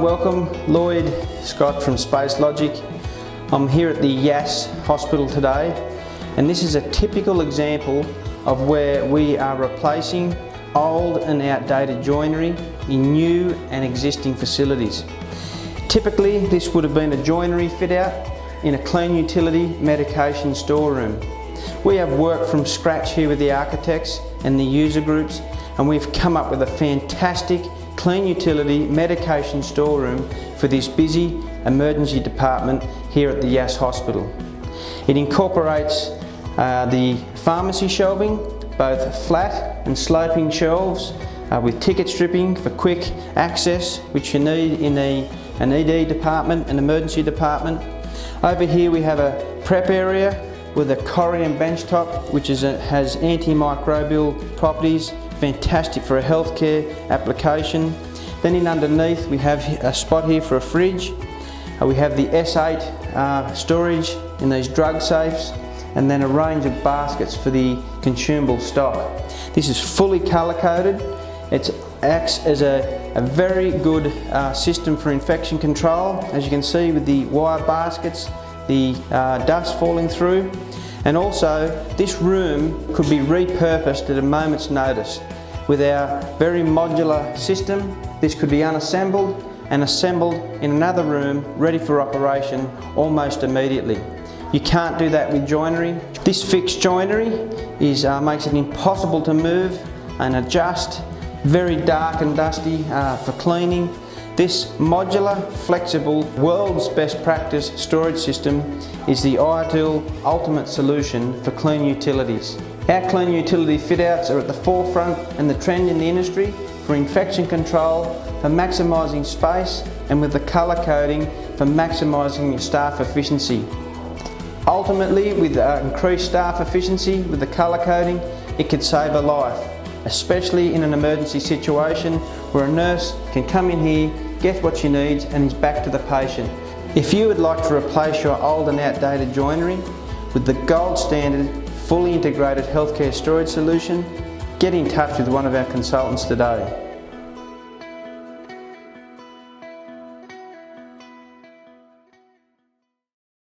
welcome, Lloyd Scott from SpaceLogic. I'm here at the Yass Hospital today, and this is a typical example of where we are replacing old and outdated joinery in new and existing facilities. Typically, this would have been a joinery fit out in a clean utility medication storeroom. We have worked from scratch here with the architects and the user groups, and we've come up with a fantastic clean utility medication storeroom for this busy emergency department here at the Yass Hospital. It incorporates the pharmacy shelving, both flat and sloping shelves with ticket stripping for quick access, which you need in an ED department, an emergency department. Over here we have a prep area with a Corian benchtop, which has antimicrobial properties, fantastic for a healthcare application. Then in underneath we have a spot here for a fridge. We have the S8 storage in these drug safes, and then a range of baskets for the consumable stock. This is fully colour coded. It acts as a very good system for infection control, as you can see with the wire baskets, the dust falling through. And also, this room could be repurposed at a moment's notice. With our very modular system, this could be unassembled and assembled in another room ready for operation almost immediately. You can't do that with joinery. This fixed joinery makes it impossible to move and adjust, very dark and dusty for cleaning. This modular, flexible, world's best practice storage system is the ideal ultimate solution for clean utilities. Our clean utility fit-outs are at the forefront and the trend in the industry for infection control, for maximising space, and with the colour coding for maximising your staff efficiency. Ultimately, with increased staff efficiency with the colour coding, it could save a life, especially in an emergency situation where a nurse can come in here, get what she needs, and is back to the patient. If you would like to replace your old and outdated joinery with the gold standard, fully integrated healthcare storage solution, get in touch with one of our consultants today.